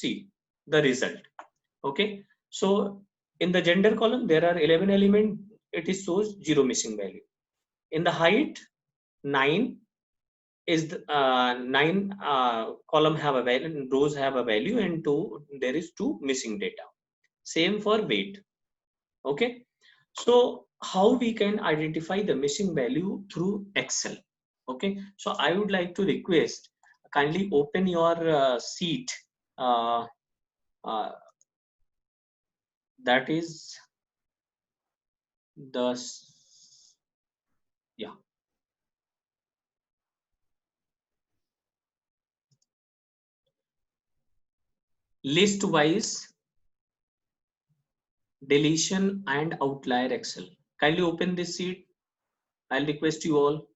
see the result. Okay, so in the gender column there are 11 elements, it is shows 0 missing value. In the height, 9 is the, 9 column have a value and rows have a value, and there is 2 missing data. Same for weight. Okay, so how we can identify the missing value through Excel? Okay, so I would like to request, kindly open your sheet, uh, uh, that is the yeah, list wise deletion and outlier Excel. Kindly open this sheet. I'll request you all.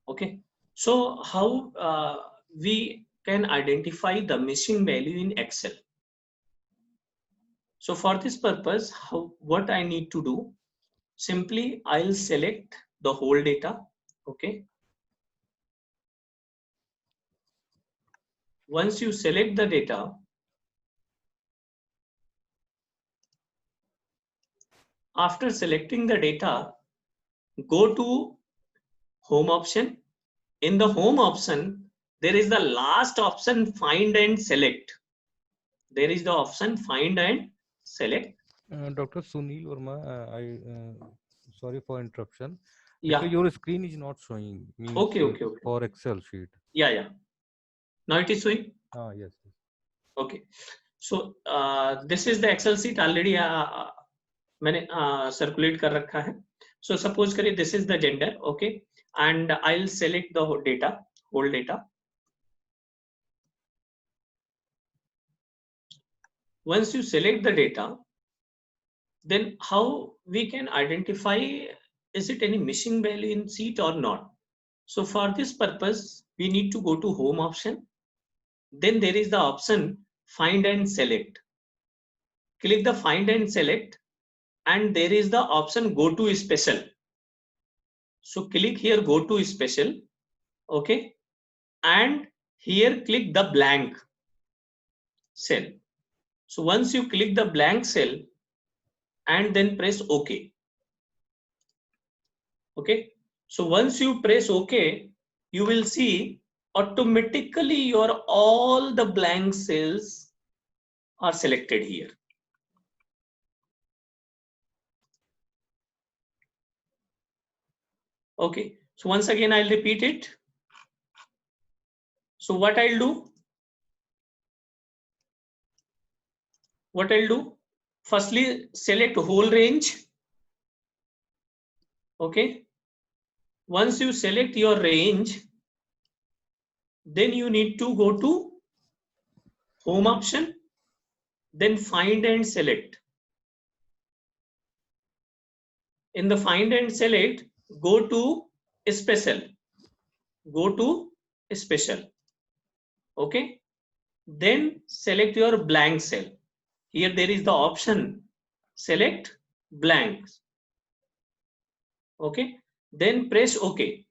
Okay, so how we can identify the missing value in Excel? So for this purpose, what I need to do, simply I'll select the whole data. Okay, once you select the data, after selecting the data, go to home option. In the home option, there is the last option, find and select. There is the option find and select. Dr. Sunil Verma, sorry for interruption. Yeah. Actually, your screen is not showing. Means, Okay. For Excel sheet. Yeah. Now it is showing. Yes. Okay. So this is the Excel sheet already मैंने circulate कर रखा है. So suppose करिए this is the gender. Okay, and I'll select the whole data. Once you select the data, then how we can identify, is it any missing value in sheet or not? So for this purpose, we need to go to home option. Then there is the option find and select. Click the find and select, and there is the option go to special. So click here, go to special. Okay, and here click the blank cell. So once you click the blank cell and then press OK. Okay, so once you press OK, you will see automatically your all the blank cells are selected here. Okay, so once again I'll repeat it. So what I'll do, firstly select whole range. Okay, once you select your range, then you need to go to home option, then find and select. In the find and select, go to special. Okay, then select your blank cell. Here there is the option select blanks. Okay, then press OK.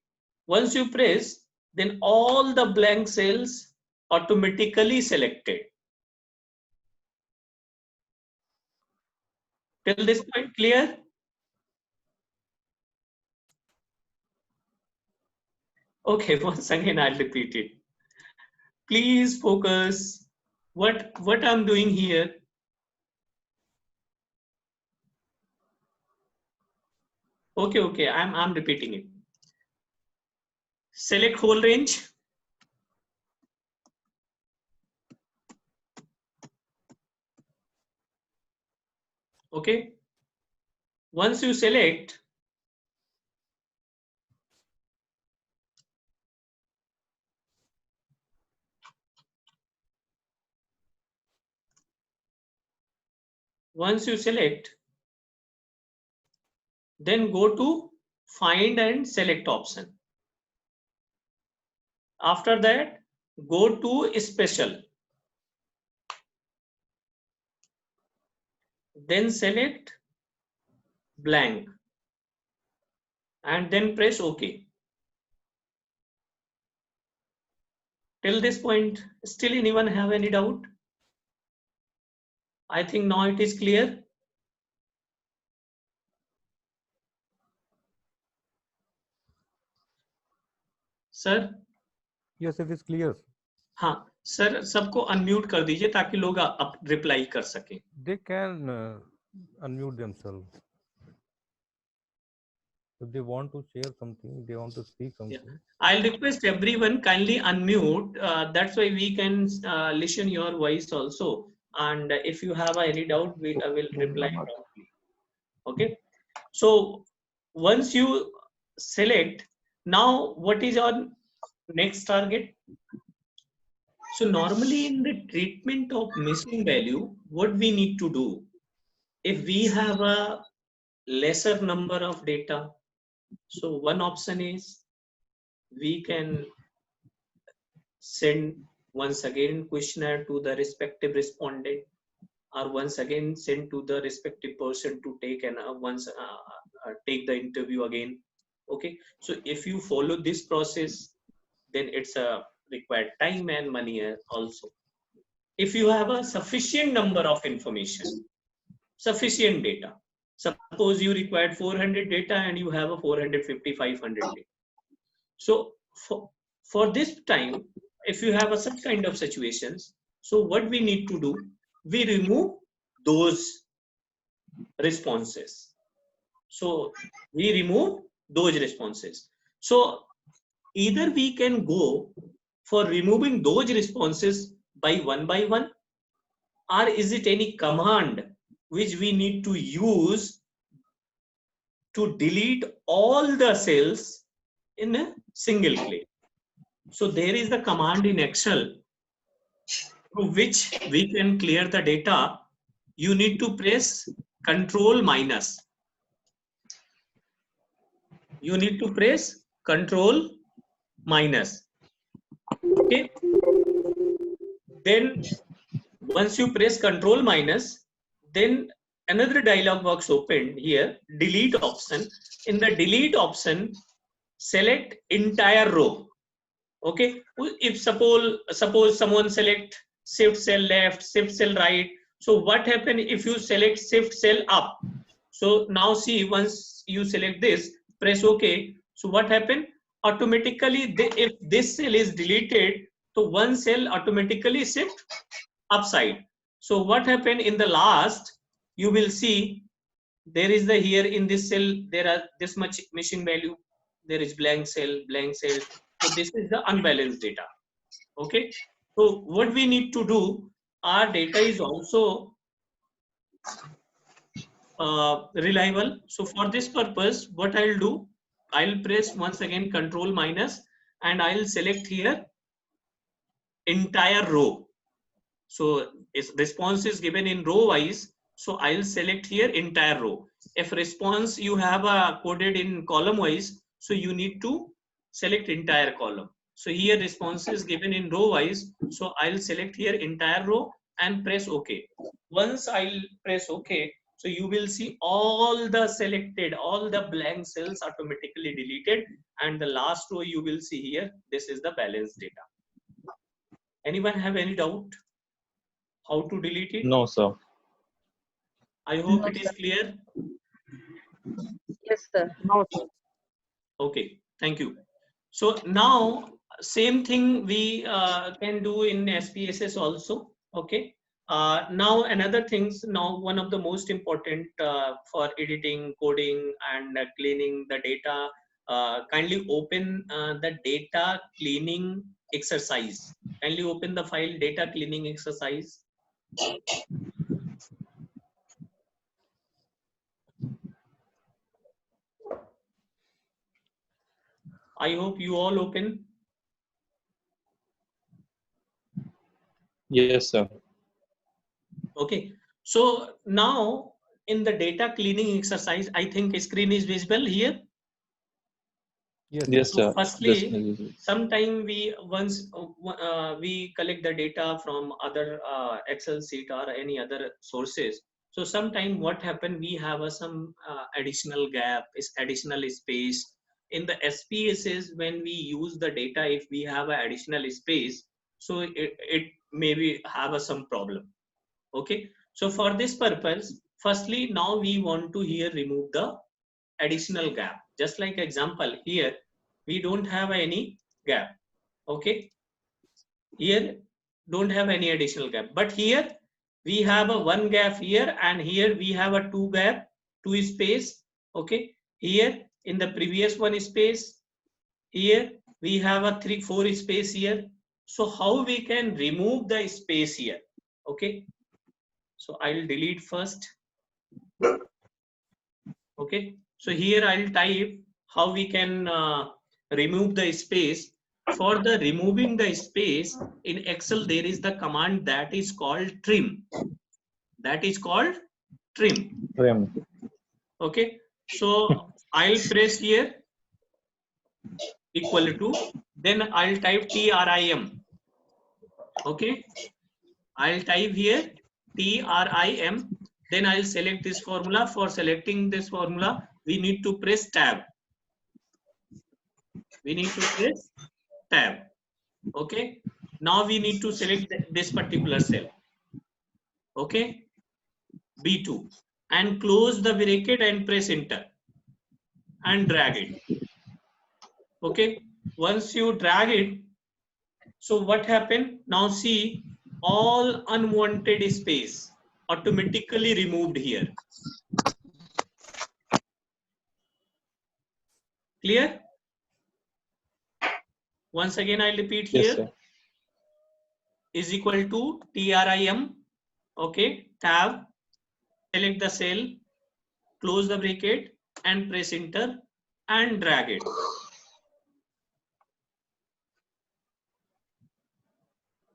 Once you press, then all the blank cells automatically selected. Till this point clear? Okay, once again I'll repeat it. Please focus what I'm doing here. Okay, I'm repeating it. Select whole range. Okay, once you select, then go to find and select option. After that, go to special, then select blank, and then press OK. Till this point, still anyone have any doubt? I think now it is clear. Sir? Yes, it is clear. हाँ sir, सबको unmute कर दीजिए ताकि लोग reply कर सकें. They can unmute themselves. If they want to share something, they want to speak something. Yeah. I'll request everyone kindly unmute. That's why we can listen your voice also. And if you have any doubt, we will reply promptly. Okay. So once you select, now what is our next target? So normally in the treatment of missing value, what we need to do, if we have a lesser number of data, so one option is we can send once again questionnaire to the respective respondent, or once again send to the respective person to take and take the interview again. Okay, so if you follow this process, then it's a required time and money also. If you have a sufficient number of information, sufficient data, suppose you required 400 data and you have a 450, 500 data. So for this time, if you have a such kind of situations, so what we need to do, we remove those responses. So we remove those responses. So either we can go for removing those responses by one, or is it any command which we need to use to delete all the cells in a single click? So there is the command in Excel through which we can clear the data. You need to press Control minus. You need to press Control minus. Okay. Then once you press Control minus, then another dialog box opened here, delete option. In the delete option, select entire row. Okay. If suppose someone select shift cell left, shift cell right. So what happen if you select shift cell up? So now see, once you select this, press OK. So what happened? Automatically, if this cell is deleted, so one cell automatically shift upside. So what happened in the last, you will see there is the here in this cell, there are this much missing value. There is blank cell, blank cell. So this is the unbalanced data. Okay. So what we need to do, our data is also reliable. So for this purpose, what I'll do, I'll press once again Control minus, and I'll select here entire row. So if response is given in row wise, so I'll select here entire row. If response you have coded in column wise, so you need to select entire column. So here response is given in row wise, so I'll select here entire row and press OK. Once I'll press OK, so you will see all the selected, all the blank cells automatically deleted, and the last row you will see here, this is the balanced data. Anyone have any doubt how to delete it? No, sir. I hope it is clear. Yes, sir. No, sir. Okay, thank you. So now same thing we can do in SPSS also. Okay. Now another things, now one of the most important for editing, coding, and cleaning the data. Kindly open the data cleaning exercise. Kindly open the file data cleaning exercise. I hope you all open. Yes, sir. Okay. So now in the data cleaning exercise, I think screen is visible here. Yes. Yes, So sir. firstly, sometime we we collect the data from other Excel sheet or any other sources. So sometime what happened, we have some additional gap, is additional space in the SPSS. When we use the data, if we have an additional space, so it maybe have some problem. Okay, so for this purpose, firstly, now we want to here remove the additional gap. Just like example here, we don't have any gap. Okay, here don't have any additional gap, but here we have a one gap here, and here we have a two gap, two space. Okay, here in the previous one space, here we have a 3-4 space here. So how we can remove the space here? Okay, so I'll delete first. Okay, so here I'll type how we can remove the space. For the removing the space in Excel, there is the command that is called trim. That is called trim. Trim. Okay, so I'll press here equal to, then I'll type TRIM. Okay, I'll type here TRIM, then I'll select this formula. For selecting this formula, we need to press tab. We need to press tab. Okay, now we need to select this particular cell. Okay, B2, and close the bracket and press enter and drag it. Okay, once you drag it, so what happened now? See, all unwanted space automatically removed here. Clear? Once again I'll repeat here. Yes, sir. Is equal to TRIM. Okay, tab, select the cell, close the bracket and press enter and drag it.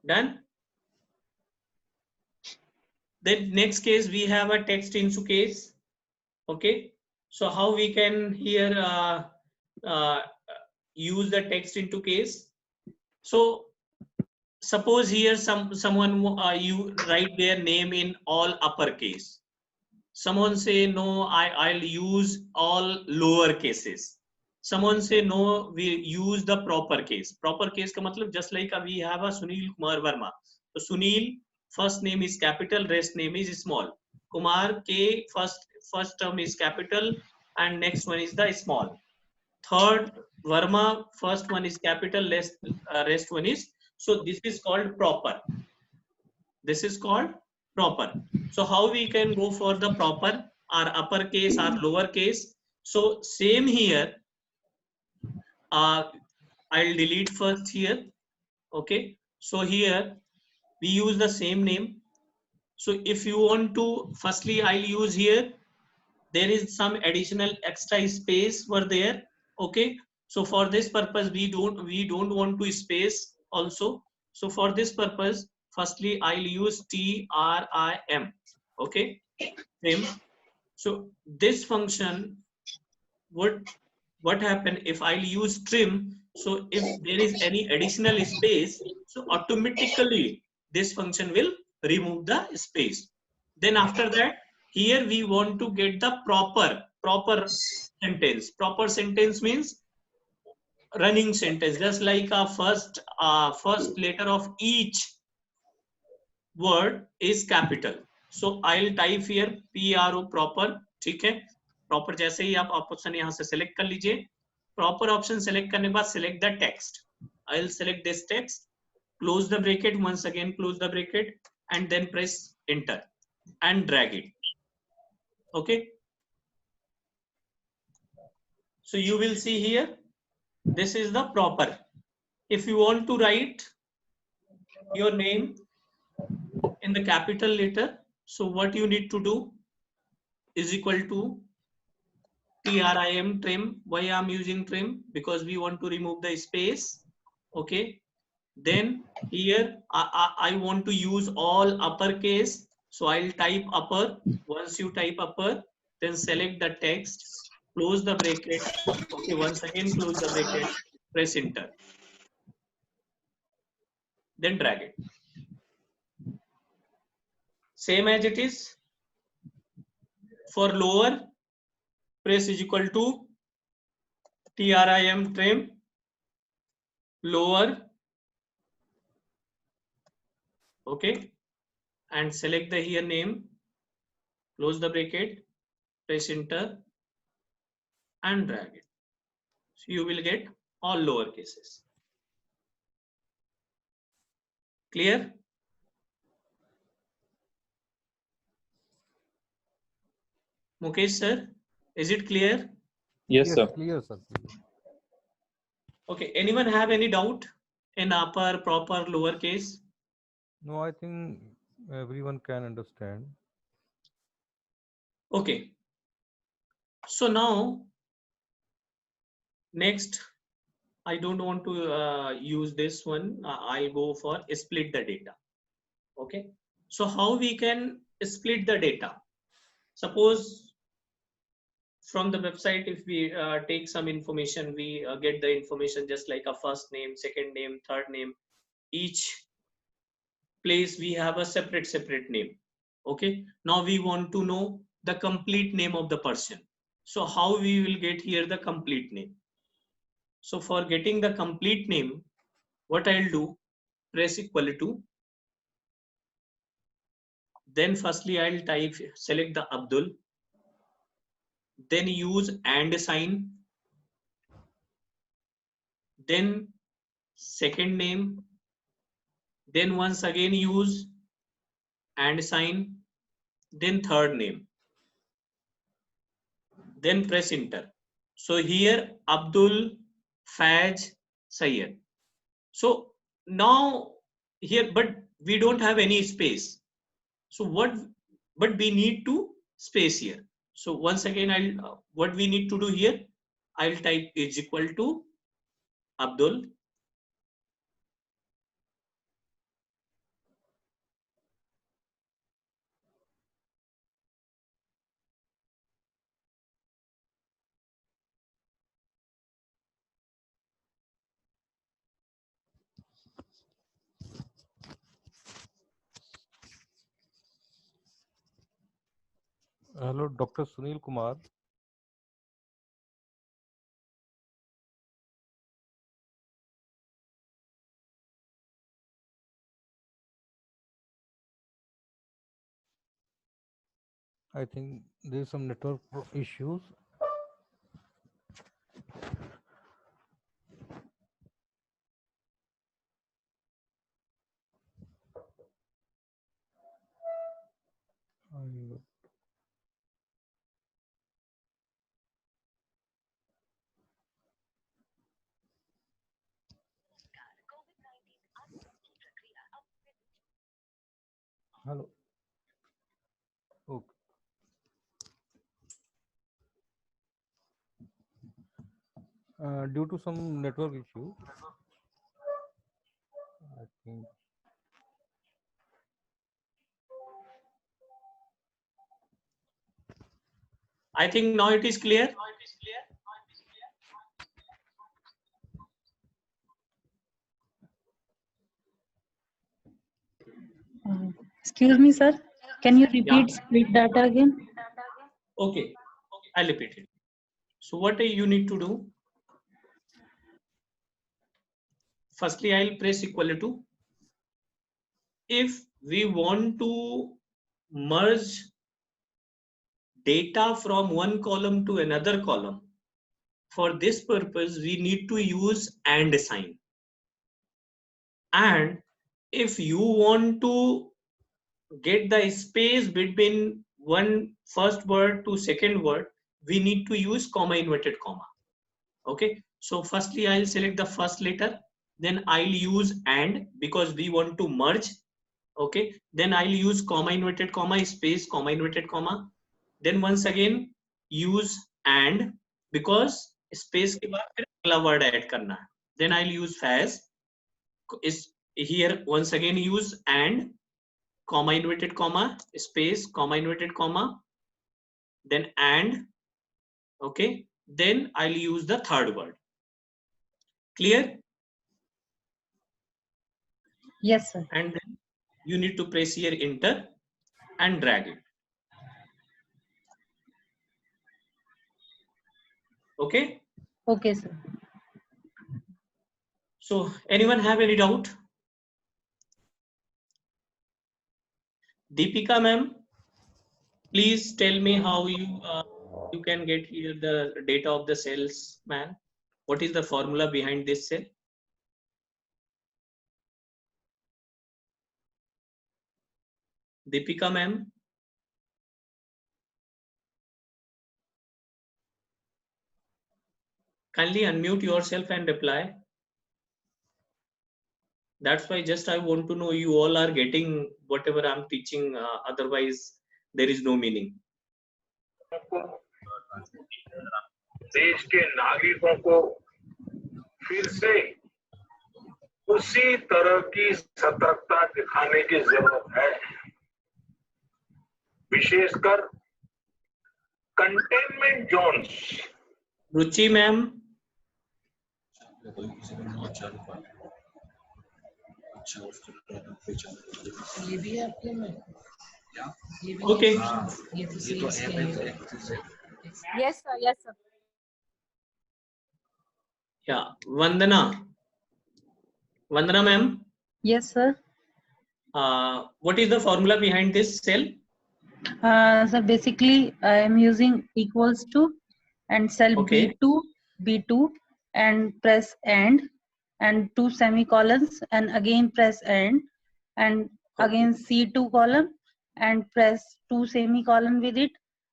Done. Then next case we have a text into case. Okay, so how we can here use the text into case? So suppose here someone you write their name in all uppercase. Someone say no, I'll use all lower cases. Someone say no, we use the proper case. Proper case ka matlab, just like we have a Sunil Kumar Verma. So Sunil first name is capital, rest name is small. Kumar K first term is capital and next one is the small. Third Verma first one is capital, rest one is. So this is called proper. This is called proper. So how we can go for the proper, or uppercase or lowercase? So same here. I'll delete first here. Okay. So here we use the same name. So if you want to, firstly I'll use here. There is some additional extra space were there. Okay. So for this purpose, we don't want to space also. So for this purpose, firstly I'll use TRIM. Okay, trim. So this function would, what happen if I'll use trim? So if there is any additional space, so automatically this function will remove the space. Then after that, here we want to get the proper sentence. Proper sentence means running sentence, just like a first letter of each word is capital. So I'll type here PRO proper. ठीक है, proper जैसे ही आप option यहाँ से select कर लीजिए. Proper option select करने के बाद select the text. I'll select this text, close the bracket, once again close the bracket, and then press enter and drag it. Okay. So you will see here, this is the proper. If you want to write your name in the capital letter, so what you need to do is equal to TRIM trim. Why I'm using trim? Because we want to remove the space. Okay. Then here I want to use all uppercase. So I'll type upper. Once you type upper, then select the text, close the bracket. Okay, once again close the bracket, press enter. Then drag it. Same as it is. For lower, press is equal to trim lower, okay, and select the here name, close the bracket, press enter and drag it. So you will get all lower cases. Clear? Mukesh sir, is it clear? Yes, sir. Clear, sir. Okay, anyone have any doubt in upper, proper, lower case? No, I think everyone can understand. Okay. So now, next, I don't want to use this one. I'll go for split the data. Okay. So how we can split the data? Suppose from the website, if we take some information, we get the information just like a first name, second name, third name. Each place we have a separate name. Okay. Now we want to know the complete name of the person. So how we will get here the complete name? So for getting the complete name, what I'll do, press equal to, then firstly I'll type, select the Abdul, then use and sign, then second name, then once again use and sign, then third name, then press enter. So here Abdul Faz Sayyed. So now here, but we don't have any space. So but we need to space here. So once again, what we need to do here, I'll type is equal to Abdul, Hello, Dr. Sunil Kumar. I think there's some network issues. Hello. Okay. Due to some network issue, I think. I think now it is clear. Excuse me, sir. Can you repeat split data again? Okay, I'll repeat it. So what you need to do? Firstly, I'll press equal to. If we want to merge data from one column to another column, for this purpose, we need to use and sign. And if you want to get the space between one first word to second word, we need to use comma inverted comma. Okay. So firstly, I'll select the first letter. Then I'll use and because we want to merge. Okay. Then I'll use comma inverted comma space comma inverted comma. Then once again use and because space के बाद फिर अगला word add करना है. Then I'll use Faz. Is here once again use and comma inverted comma space comma inverted comma. Then and okay. Then I'll use the third word. Clear? Yes, sir. And then you need to press here enter and drag it. Okay. Okay, sir. So anyone have any doubt? Deepika ma'am, please tell me how you can get here the data of the cells, man. What is the formula behind this cell? Deepika ma'am. Kindly unmute yourself and reply. That's why just I want to know you all are getting whatever I'm teaching. Otherwise, there is no meaning. देश के नागरिकों को फिर से उसी तरह की सतर्कता दिखाने की जरूरत है, विशेषकर कंटेनमेंट जोन्स। रुचि मैम, ये भी है आपके में? ये भी Okay. ये तो Yes, sir. Yes, sir. yeah, Vandana ma'am, Yes, sir. what is the formula behind this cell? So basically, I am using equals to and cell Okay. B2, and press and two semicolons, and again press and again C2 column, and press two semicolon with it,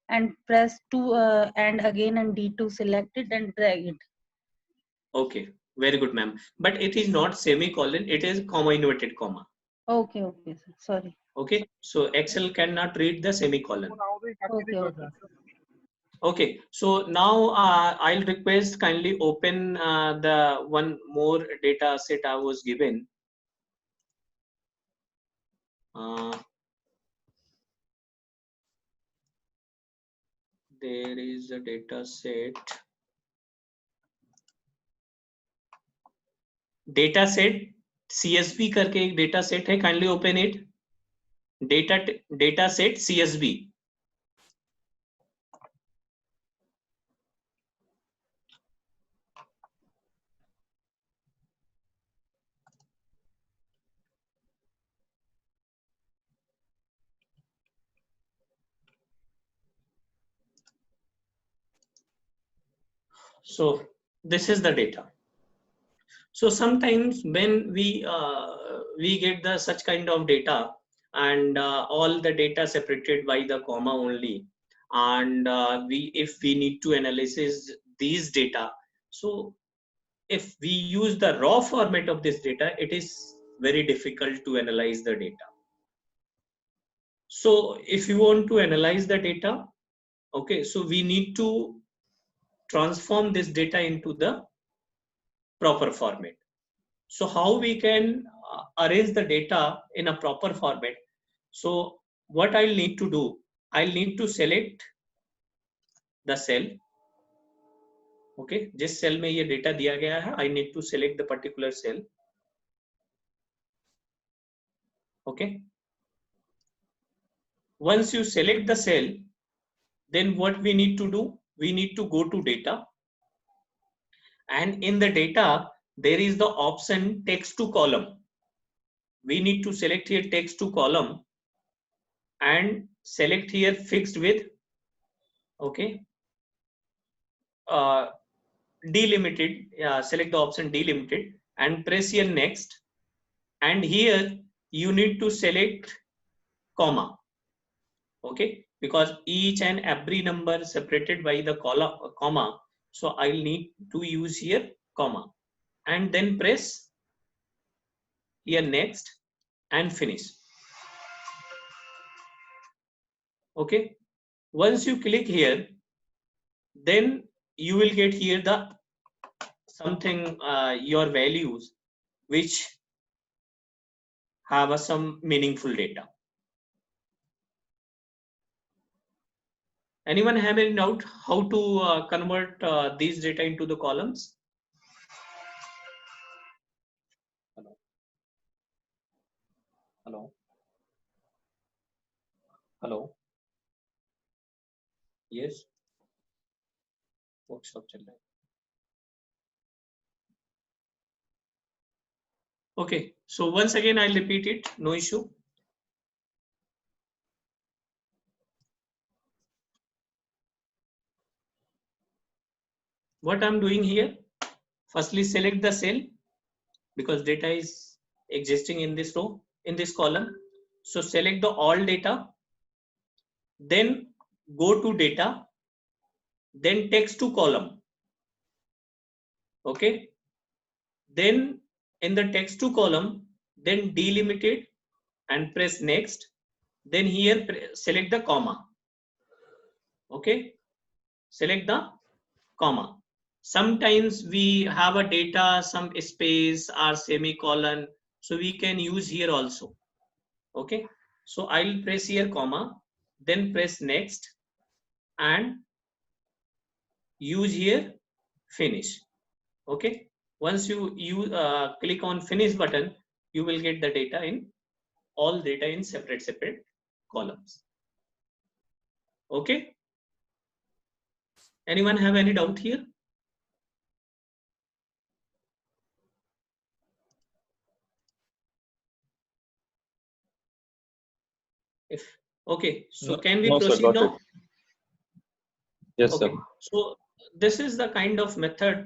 and press two and again and D2 selected and drag it. Okay, very good ma'am. But it is not semicolon, it is comma inverted comma. Okay, okay, sir. Sorry. Okay, so Excel cannot read the semicolon. Okay, okay. Okay, so now I'll request kindly open the one more data set I was given. There is a data set. Data set CSV करके एक data set है, kindly open it. Data set CSV. So this is the data. So sometimes when we get the such kind of data, and all the data separated by the comma only, and if we need to analyze these data, so if we use the raw format of this data, it is very difficult to analyze the data. So if you want to analyze the data, okay, so we need to transform this data into the proper format. So how we can arrange the data in a proper format? So what I'll need to do, I'll need to select the cell. Okay, जिस cell में ये data दिया गया है, I need to select the particular cell. Okay. Once you select the cell, then what we need to do? We need to go to data. And in the data, there is the option text to column. We need to select here text to column and select here fixed with, okay, delimited, select the option delimited and press here next. And here you need to select comma, okay, because each and every number separated by the column comma. So I'll need to use here comma and then press here next and finish. Okay, once you click here, then you will get here the something your values which have some meaningful data. Anyone have any doubt how to convert these data into the columns? Hello. Hello. Hello. Yes. workshop चल रहा है. Okay, so once again I'll repeat it, no issue. What I'm doing here, firstly select the cell because data is existing in this row, in this column. So select the all data, then go to data, then text to column. Okay, then in the text to column, then delimit it and press next. Then here select the comma. Okay, select the comma. Sometimes we have a data, some space or semicolon, so we can use here also. Okay, so I'll press here comma, then press next and use here finish. Okay, once you click on finish button, you will get the data in all data in separate columns. Okay, anyone have any doubt here? If okay, so can we No, sir, proceed got now? it. Yes, Okay, sir. so this is the kind of method